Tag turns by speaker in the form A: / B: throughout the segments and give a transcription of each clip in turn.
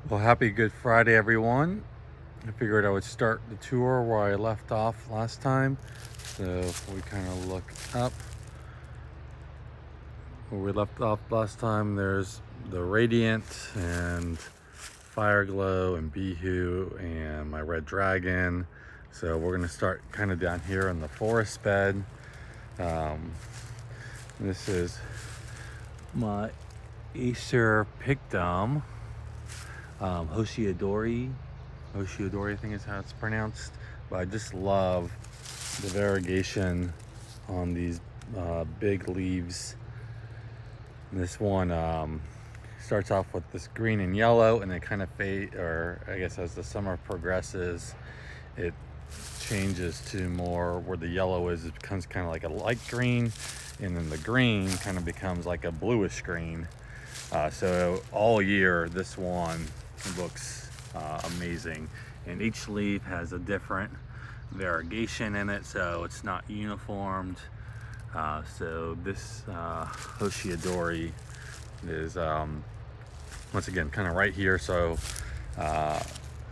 A: Well, happy Good Friday, everyone. I figured I would start the tour where I left off last time. So if we kind of look up where we left off last time, there's the Radiant and Fireglow and Bihu and my Red Dragon. So we're gonna start kind of down here in the forest bed. This is my Acer Pictum Hoshi Yadori. Hoshi Yadori, I think is how it's pronounced. But I just love the variegation on these big leaves. And this one starts off with this green and yellow, and it kind of fade, or I guess as the summer progresses, it changes to more where the yellow is. It becomes kind of like a light green, and then the green kind of becomes like a bluish green. So all year, this one looks amazing, and each leaf has a different variegation in it, so it's not uniformed. So this Hoshi Yadori is once again kind of right here, so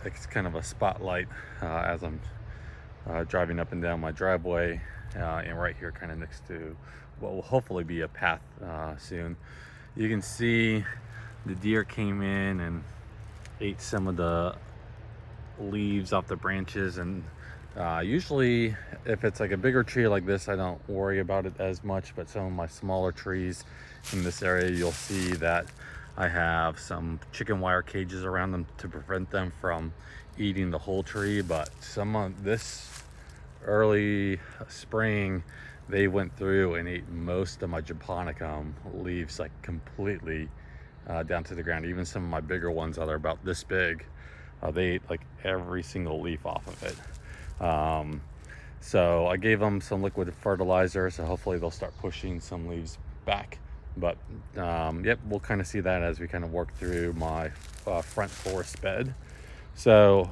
A: it's kind of a spotlight as I'm driving up and down my driveway, and right here kind of next to what will hopefully be a path soon. You can see the deer came in and ate some of the leaves off the branches, and usually if it's like a bigger tree like this, I don't worry about it as much, but some of my smaller trees in this area, you'll see that I have some chicken wire cages around them to prevent them from eating the whole tree. But some of this early spring, they went through and ate most of my Japonicum leaves, like completely down to the ground. Even some of my bigger ones that are about this big, they ate like every single leaf off of it. So I gave them some liquid fertilizer, so hopefully they'll start pushing some leaves back. But yep, we'll kind of see that as we kind of work through my front forest bed. So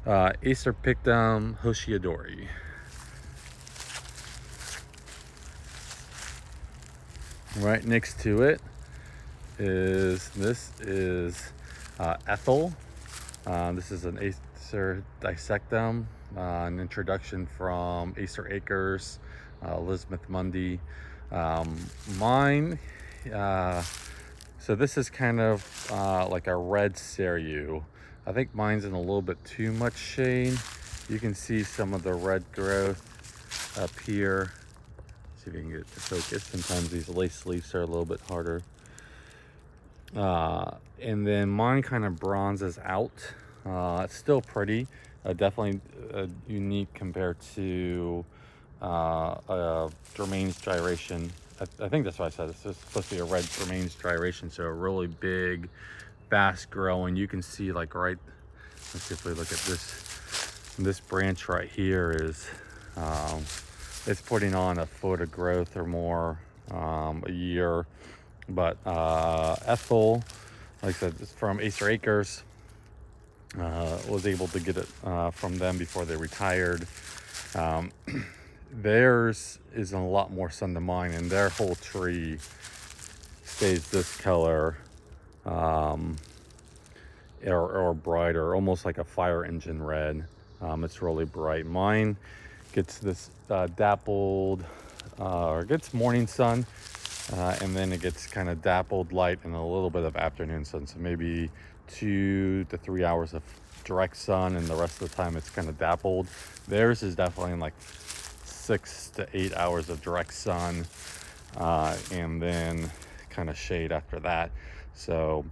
A: Acer Pictum Hoshi Yadori. Right next to it is Ethel. This is an Acer Dissectum, an introduction from Acer Acres, Elizabeth Mundy. Mine, so this is kind of like a red Cereus. I think mine's in a little bit too much shade. You can see some of the red growth up here. See if we can get it to focus. Sometimes these lace leaves are a little bit harder. And then mine kind of bronzes out. It's still pretty, definitely unique compared to Germain's gyration. I think that's what I said. It's supposed to be a red Germain's gyration, so a really big, fast growing. You can see like right, let's see if we look at this branch right here is, it's putting on a foot of growth or more a year. But Ethel, like I said, it's from Acer Acres. Was able to get it from them before they retired. Theirs is in a lot more sun than mine, and their whole tree stays this color, or brighter, almost like a fire engine red. It's really bright. Mine gets this dappled, or gets morning sun, and then it gets kind of dappled light and a little bit of afternoon sun. So maybe 2 to 3 hours of direct sun, and the rest of the time it's kind of dappled. Theirs is definitely in like 6 to 8 hours of direct sun, and then kind of shade after that. So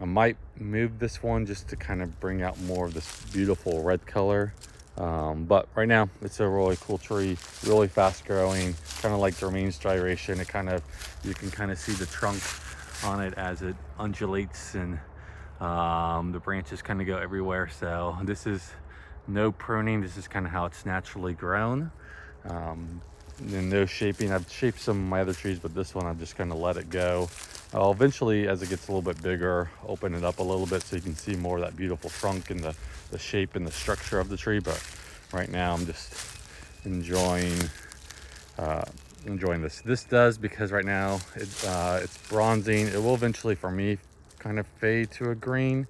A: I might move this one just to kind of bring out more of this beautiful red color. But right now it's a really cool tree, really fast growing, kind of like Germain's gyration. It kind of, you can kind of see the trunk on it as it undulates, and the branches kind of go everywhere. So this is no pruning, this is kind of how it's naturally grown. And no shaping. I've shaped some of my other trees, but this one I've just kind of let it go. I'll eventually, as it gets a little bit bigger, open it up a little bit so you can see more of that beautiful trunk and the shape and the structure of the tree. But right now I'm just enjoying this. This does, because right now it's bronzing. It will eventually, for me, kind of fade to a green.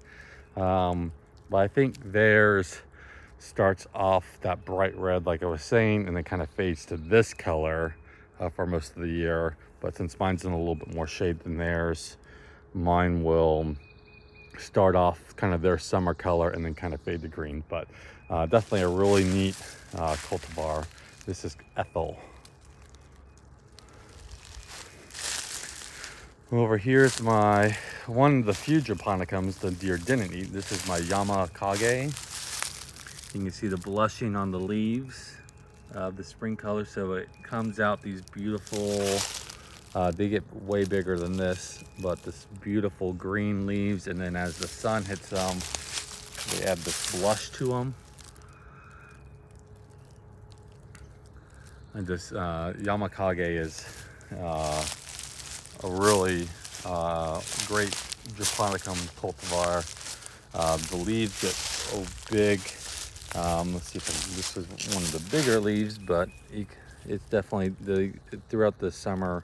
A: But I think theirs starts off that bright red, like I was saying, and then kind of fades to this color for most of the year. But since mine's in a little bit more shade than theirs, mine will start off kind of their summer color and then kind of fade to green. But definitely a really neat cultivar. This is Ethel. Over here is my one of the few Japonicums the deer didn't eat. This is my Yama Kage. You can see the blushing on the leaves of the spring color, so it comes out these beautiful, they get way bigger than this, but this beautiful green leaves, and then as the sun hits them, they have this blush to them. And this Yama Kage is a really great Japonicum cultivar. The leaves get so big. Let's see if this is one of the bigger leaves, but it's definitely throughout the summer,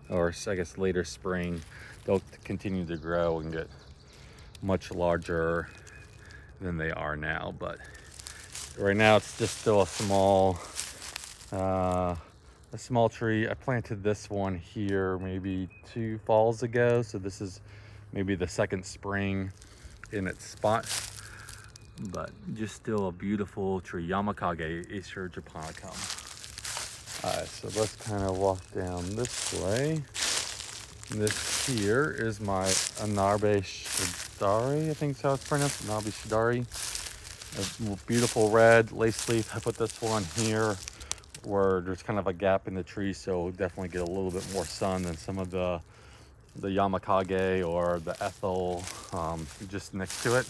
A: or I guess later spring, they'll continue to grow and get much larger than they are now. But right now it's just still a small tree. I planted this one here maybe 2 falls ago, so this is maybe the second spring in its spot, but just still a beautiful tree. Yama Kage, Acer Japonicum. Alright, so let's kind of walk down this way. This here is my Inaba Shidare, I think that's how it's pronounced, Inaba Shidare. A beautiful red lace leaf. I put this one here where there's kind of a gap in the tree, so definitely get a little bit more sun than some of the Yama Kage or the Ethel just next to it.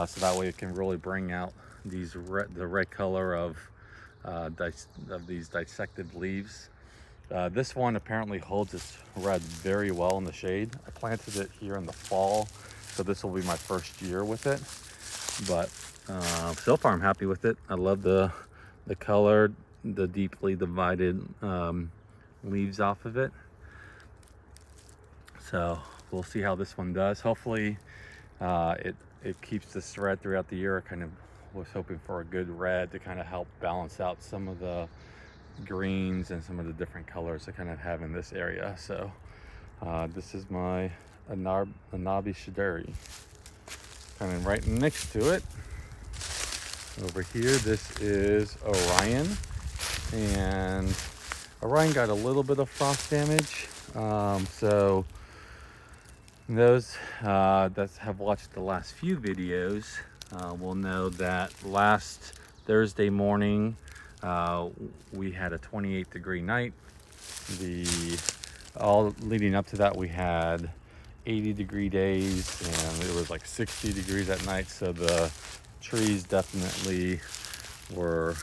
A: So that way it can really bring out the red color of these dissected leaves. This one apparently holds its red very well in the shade. I planted it here in the fall, so this will be my first year with it. But so far I'm happy with it. I love the color, the deeply divided leaves off of it. So we'll see how this one does. Hopefully it keeps this red throughout the year. I kind of was hoping for a good red to kind of help balance out some of the greens and some of the different colors I kind of have in this area. So this is my Inaba Shidare. Kind of right next to it, over here, this is Orion. And Orion got a little bit of frost damage. So those that have watched the last few videos will know that last Thursday morning we had a 28-degree night. All leading up to that, we had 80-degree days, and it was like 60 degrees at night. So the trees definitely were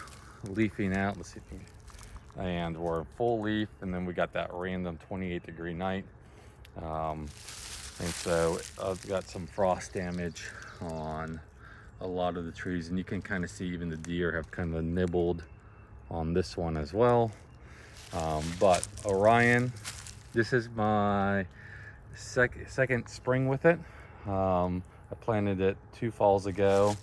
A: leafing out. Let's see if we can, and we're full leaf, and then we got that random 28-degree night. And so I've got some frost damage on a lot of the trees, and you can kind of see even the deer have kind of nibbled on this one as well. But Orion, this is my second spring with it. I planted it 2 falls ago.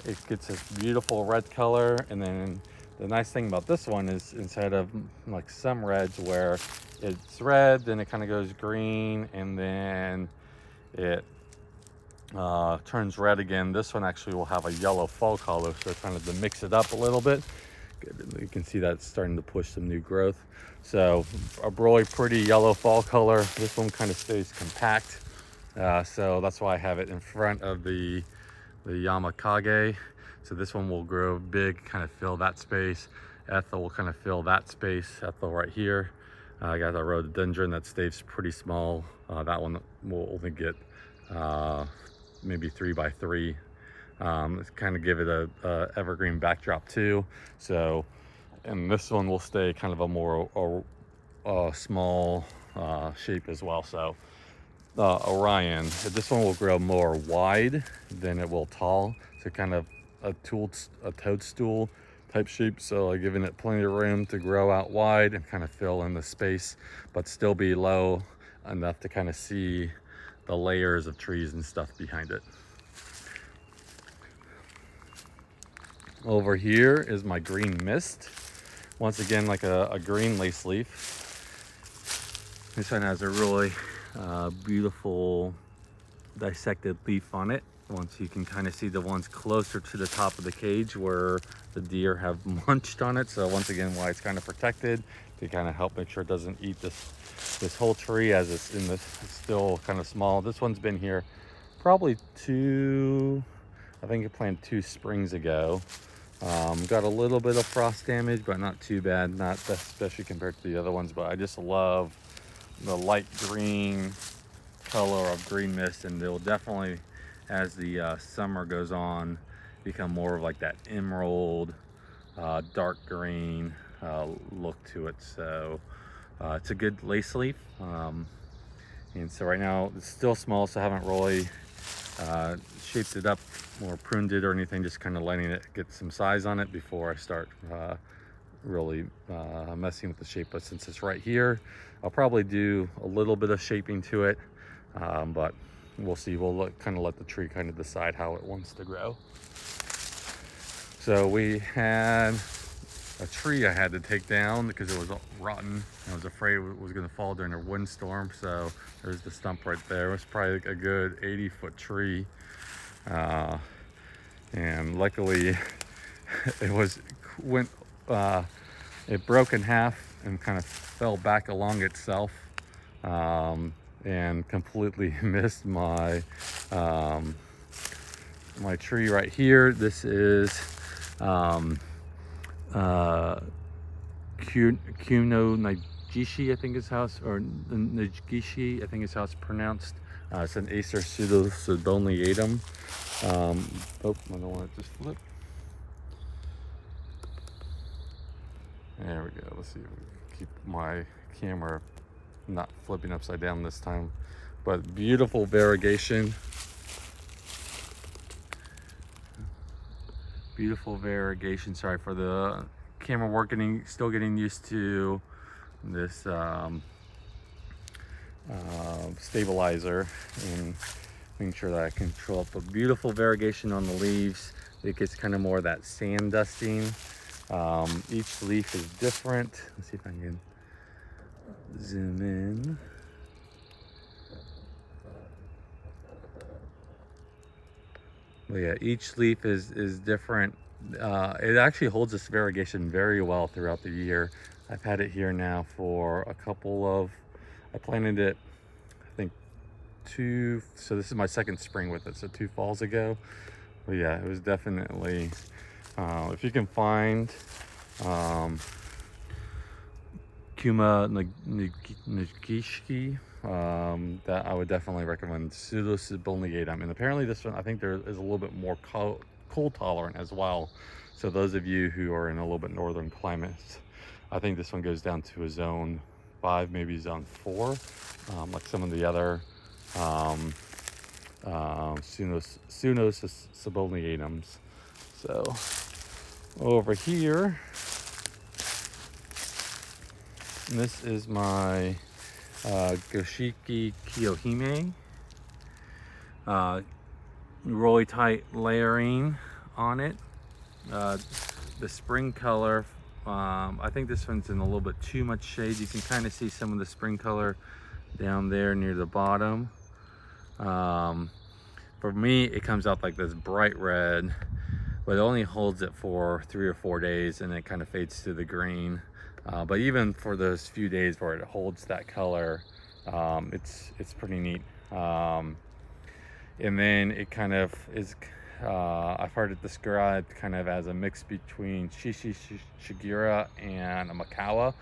A: It gets this beautiful red color, and then the nice thing about this one is instead of like some reds where it's red, then it kind of goes green, and then it turns red again, this one actually will have a yellow fall color, so kind of to mix it up a little bit. You can see that it's starting to push some new growth. So a really pretty yellow fall color. This one kind of stays compact, so that's why I have it in front of the Yama Kage. So this one will grow big, kind of fill that space. Ethel will kind of fill that space. Ethel right here. I got a rhododendron that stays pretty small. That one will only get maybe 3 by 3. Let's kind of give it a evergreen backdrop too. So, and this one will stay kind of a more small shape as well. So Orion, this one will grow more wide than it will tall. So kind of a toadstool type shape. So like giving it plenty of room to grow out wide and kind of fill in the space, but still be low enough to kind of see the layers of trees and stuff behind it. Over here is my green mist. Once again, like a green lace leaf. This one has a really beautiful dissected leaf on it. Once you can kind of see the ones closer to the top of the cage where the deer have munched on it. So once again, why it's kind of protected to kind of help make sure it doesn't eat this whole tree as it's it's still kind of small. This one's been here probably I think I planted 2 springs ago. Got a little bit of frost damage, but not too bad, not especially compared to the other ones. But I just love the light green color of green mist, and they'll definitely, as the summer goes on, become more of like that emerald, dark green look to it. So it's a good lace leaf. And so right now it's still small, so I haven't really shaped it up or pruned it or anything, just kind of letting it get some size on it before I start really messing with the shape. But since it's right here, I'll probably do a little bit of shaping to it, but we'll see. We'll kind of let the tree kind of decide how it wants to grow. So we had a tree I had to take down because it was rotten. I was afraid it was going to fall during a windstorm. So there's the stump right there. It was probably a good 80-foot tree. And luckily it broke in half and kind of fell back along itself, and completely missed my my tree right here. This is Kuno Nagishi, I think is how it's, or Nagishi, I think is how it's pronounced. It's an Acer Sieboldianum. Oh, I don't want it to flip. There we go. Let's see if we can keep my camera not flipping upside down this time. But beautiful variegation. Beautiful variegation. Sorry for the camera work, still getting used to this stabilizer and making sure that I control up a beautiful variegation on the leaves. It gets kind of more of that sand dusting. Each leaf is different. Let's see if I can zoom in. But yeah, each leaf is different. It actually holds this variegation very well throughout the year. I've had it here now for a couple of, I planted it, I think so this is my second spring with it, so 2 falls ago. But yeah, it was definitely, if you can find Kuma Nagishiki, that I would definitely recommend Sieboldianum. And apparently this one, I think there is a little bit more cold tolerant as well. So those of you who are in a little bit northern climates, I think this one goes down to a zone 5, maybe zone 4, like some of the other Sieboldianums. So over here, this is my Goshiki Kiyohime. Really tight layering on it. The spring color, I think this one's in a little bit too much shade. You can kind of see some of the spring color down there near the bottom. For me, it comes out like this bright red, but it only holds it for 3 or 4 days and it kind of fades to the green. But even for those few days where it holds that color, it's pretty neat. And then it kind of is, I've heard it described kind of as a mix between Shigira and a Mikawa,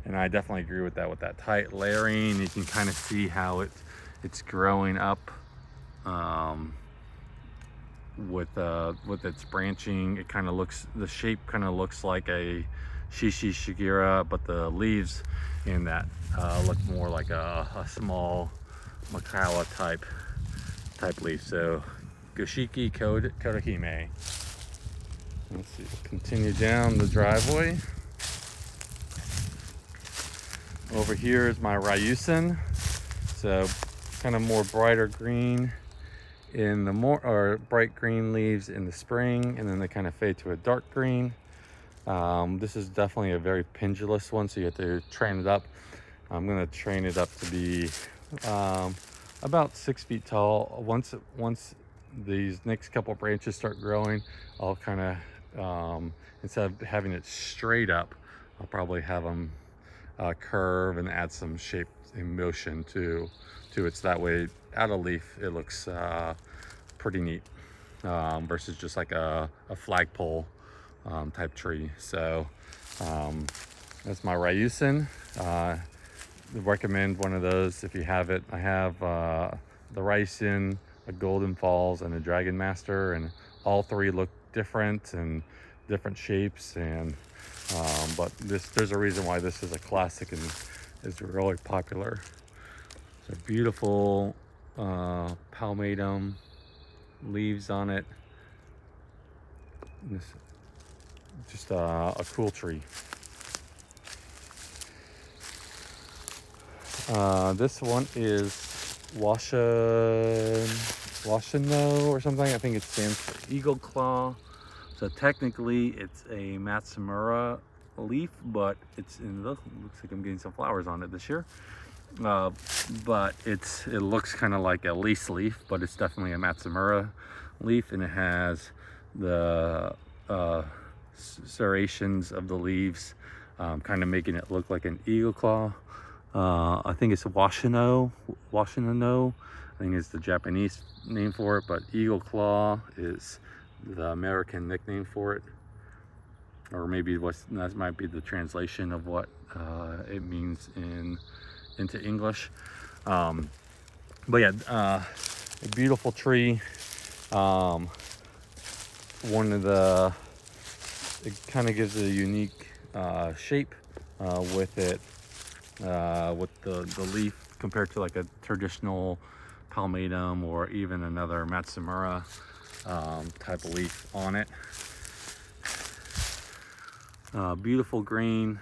A: and I definitely agree with that. With that tight layering, you can kind of see how it's growing up with its branching. It kind of looks, the shape kind of looks like a Shigira, but the leaves in that look more like a small Mikawa type leaf. So Goshiki Kotohime. Let's see, continue down the driveway. Over here is my Ryusen. So kind of more brighter green. in the more or bright green leaves in the spring, and then they kind of fade to a dark green. This is definitely a very pendulous one, so you have to train it up. I'm going to train it up to be about 6 feet tall. Once these next couple branches start growing, I'll kind of instead of having it straight up, I'll probably have them curve and add some shape and motion to it, so that way out of leaf it looks pretty neat, versus just like a flagpole type tree. So that's my Ryusen. Recommend one of those if you have it. I have the Ryusen, a Golden Falls, and a Dragon Master, and all three look different and different shapes, and but there's a reason why this is a classic and is really popular. So beautiful palmatum leaves on it. Just a cool tree. This one is Washi No O or something. I think it stands for Eagle Claw. So technically it's a Matsumura leaf, but it's in the, looks like I'm getting some flowers on it this year. But it looks kind of like a lace leaf, but it's definitely a Matsumura leaf, and it has the serrations of the leaves, kind of making it look like an eagle claw. I think it's Washi No O, I think it's the Japanese name for it, but eagle claw is the American nickname for it, or maybe that might be the translation of what it means into English. But yeah, a beautiful tree. One of the, it kind of gives it a unique shape with it, with the leaf compared to like a traditional palmatum or even another Matsumura type of leaf on it. Beautiful green.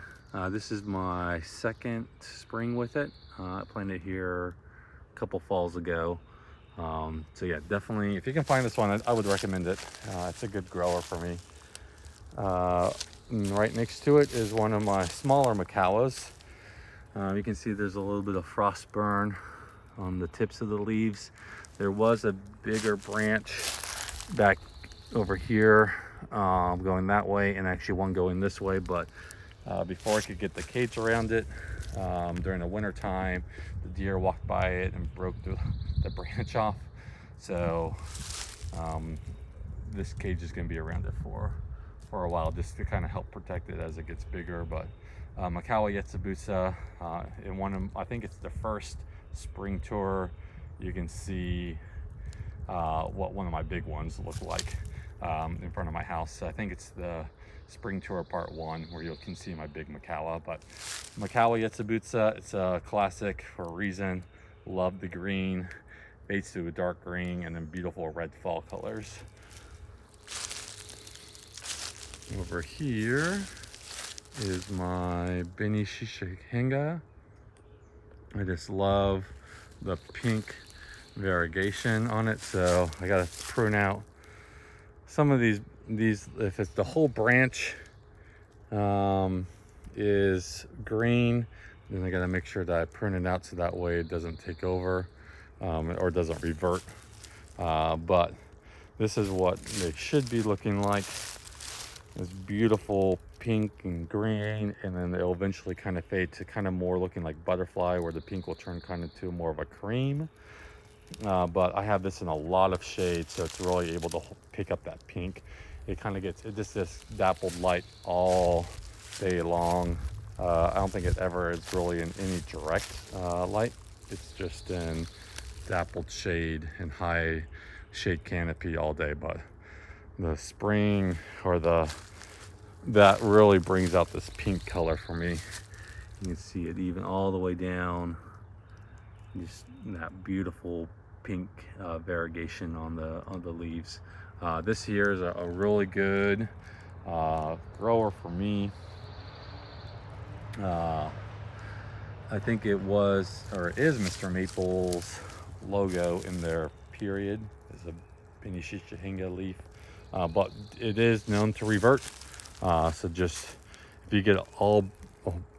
A: This is my second spring with it. I planted it here a couple falls ago. So yeah, definitely, if you can find this one, I would recommend it. It's a good grower for me. Right next to it is one of my smaller Mikawas. You can see there's a little bit of frost burn on the tips of the leaves. There was a bigger branch back over here, going that way, and actually one going this way, but before I could get the cage around it, during the winter time, the deer walked by it and broke the branch off. So this cage is going to be around it for a while, just to kind of help protect it as it gets bigger. But Mikawa Yarsubusa, in one of, I think it's the first spring tour, you can see what one of my big ones look like in front of my house. I think it's the spring tour part 1 where you can see my big Mikawa. But Mikawa Yarsubusa, it's a classic for a reason. Love the green, fades to a dark green, and then beautiful red fall colors. Over here is my Beni Schishihenhe. I just love the pink variegation on it, so I gotta prune out some of these. If it's the whole branch is green, then I gotta make sure that I prune it out so that way it doesn't take over or doesn't revert. But this is what they should be looking like. This beautiful pink and green, and then they'll eventually kind of fade to kind of more looking like butterfly, where the pink will turn kind of to more of a cream. But I have this in a lot of shades, so it's really able to pick up that pink. It kind of gets, it just this dappled light all day long. I don't think it ever is really in any direct light. It's just in dappled shade and high shade canopy all day. But the spring or that really brings out this pink color for me. You can see it even all the way down, just that beautiful pink variegation on the leaves. This here is a really good grower for me. I think it was, or is, Mr. Maple's logo in their period. It's a Beni Schishihenhe leaf, but it is known to revert. So just if you get a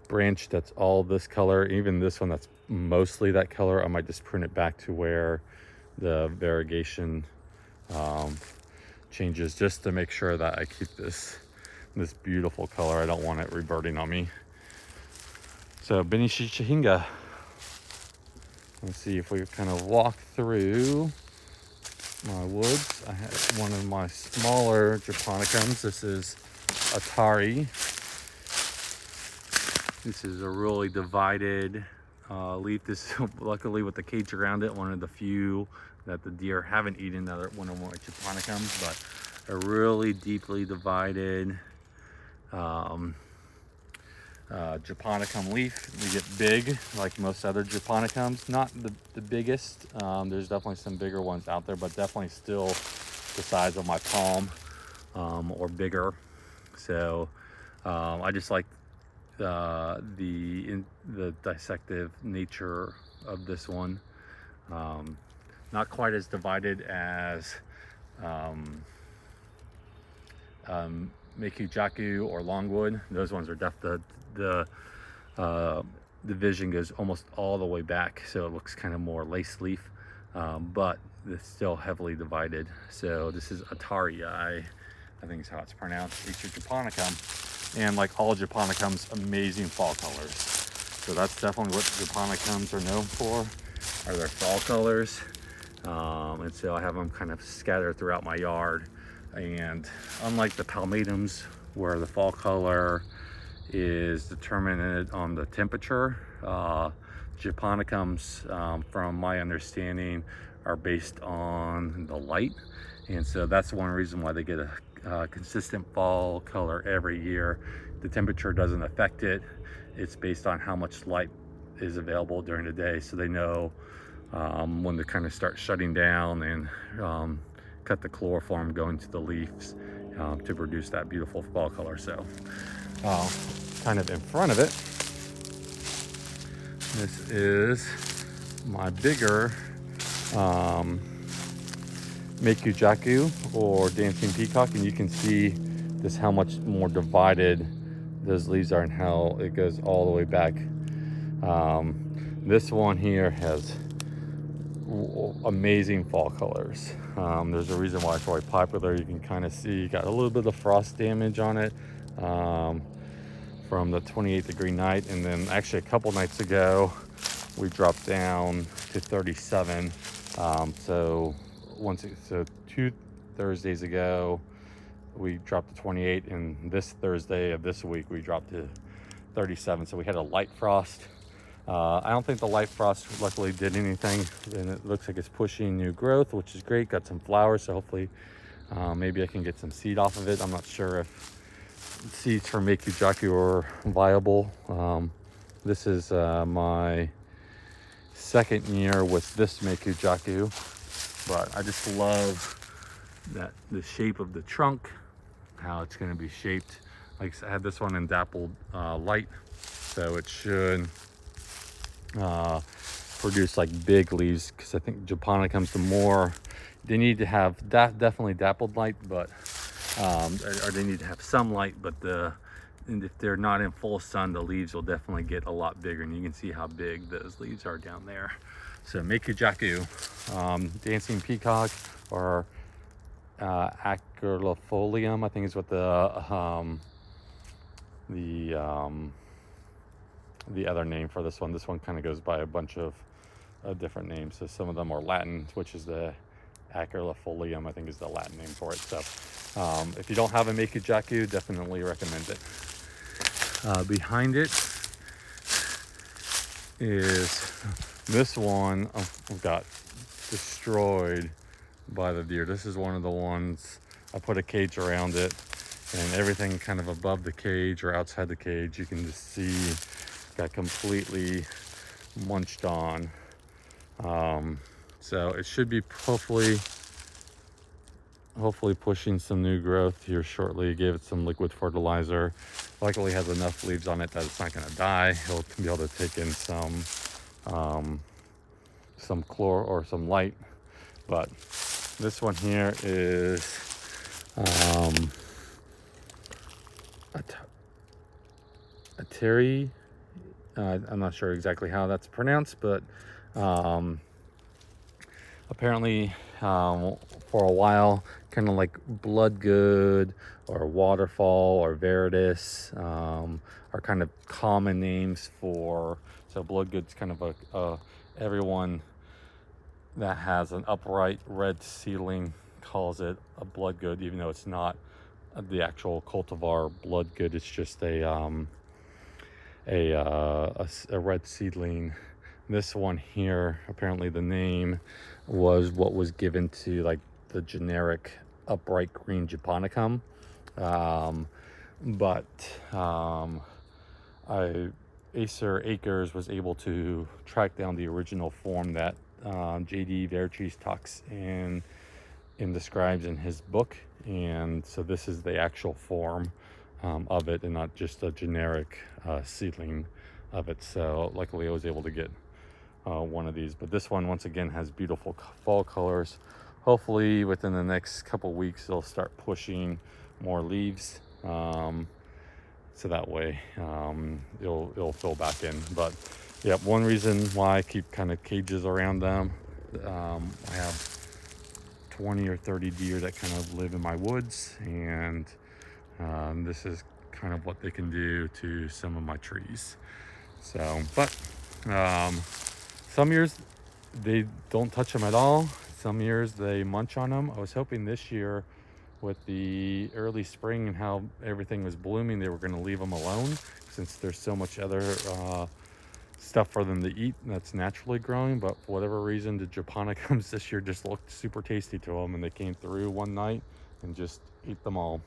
A: branch that's all this color, even this one that's mostly that color, I might just prune it back to where the variegation changes, just to make sure that I keep this beautiful color. I don't want it reverting on me. So Beni Schishihenhe. Let's see if we kind of walk through my woods. I have one of my smaller Japonicums. This is Attaryi. This is a really divided leaf. This is luckily with the cage around it, one of the few that the deer haven't eaten, that are one of my Japonicums, but a really deeply divided Japonicum leaf. We get big like most other Japonicums, not the biggest. There's definitely some bigger ones out there, but definitely still the size of my palm or bigger. So I just like the dissective nature of this one. Not quite as divided as Maliki Jaku or longwood. Those ones are the division goes almost all the way back, so it looks kind of more lace leaf, but it's still heavily divided. So this is Attaryi, I think is how it's pronounced, Acer Japonicum. And like all Japonicums, amazing fall colors. So that's definitely what Japonicums are known for, are their fall colors. And so I have them kind of scattered throughout my yard. And unlike the palmatums, where the fall color is determined on the temperature, Japonicums, from my understanding, are based on the light. And so that's one reason why they get a consistent fall color every year. The temperature doesn't affect it. It's based on how much light is available during the day. So they know when to kind of start shutting down and cut the chloroform going to the leaves to produce that beautiful fall color. So kind of in front of it, this is my bigger Maliki Jaku or dancing peacock, and you can see just how much more divided those leaves are and how it goes all the way back. This one here has amazing fall colors. There's a reason why it's really popular. You can kind of see, got a little bit of frost damage on it from the 28-degree night, and then actually a couple nights ago we dropped down to 37. So 2 Thursdays ago we dropped to 28, and this Thursday of this week we dropped to 37. So we had a light frost. I don't think the light frost luckily did anything, and it looks like it's pushing new growth, which is great. Got some flowers, so hopefully maybe I can get some seed off of it. I'm not sure if seeds for Maliki Jaku are viable. This is my second year with this Maliki Jaku, but I just love that the shape of the trunk, how it's going to be shaped. Like I had this one in dappled light, so it should produce like big leaves, because I think Japonicums, the more they need to have definitely dappled light, but or they need to have some light, but and if they're not in full sun, the leaves will definitely get a lot bigger, and you can see how big those leaves are down there. So Maliki Jaku, dancing peacock, or Aconitifolium, I think is what the other name for this one. This one kind of goes by a bunch of different names. So some of them are Latin, which is the Aconitifolium, I think is the Latin name for it. So if you don't have a Maliki Jaku, definitely recommend it. Behind it is this one got destroyed by the deer. This is one of the ones I put a cage around it, and everything kind of above the cage or outside the cage, you can just see got completely munched on. So it should be hopefully pushing some new growth here shortly. Gave it some liquid fertilizer. Luckily has enough leaves on it that it's not going to die. He'll be able to take in some chlor or some light. But this one here is Attaryi. I'm not sure exactly how that's pronounced, but apparently for a while, kind of like Bloodgood or Waterfall or Veritas are kind of common names for. So Bloodgood's kind of a everyone that has an upright red seedling calls it a Bloodgood, even though it's not the actual cultivar Bloodgood. It's just a red seedling. This one here, apparently the name was what was given to like the generic upright green Japonicum. Acer Acres was able to track down the original form that JD Vertrees talks and describes in his book, and so this is the actual form of it, and not just a generic seedling of it. So luckily I was able to get one of these, but this one once again has beautiful fall colors. Hopefully within the next couple weeks they'll start pushing more leaves, so that way it'll fill back in. But yeah, one reason why I keep kind of cages around them, I have 20 or 30 deer that kind of live in my woods, and this is kind of what they can do to some of my trees. So, but some years they don't touch them at all. Some years they munch on them. I was hoping this year, with the early spring and how everything was blooming, they were going to leave them alone, since there's so much other stuff for them to eat that's naturally growing. But for whatever reason, the Japonicums this year just looked super tasty to them, and they came through one night and just ate them all.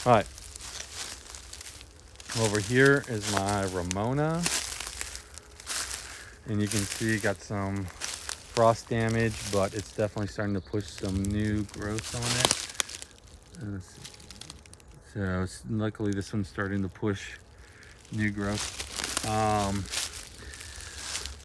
A: All right, over here is my Ramona, and you can see got some frost damage, but it's definitely starting to push some new growth on it. So luckily this one's starting to push new growth.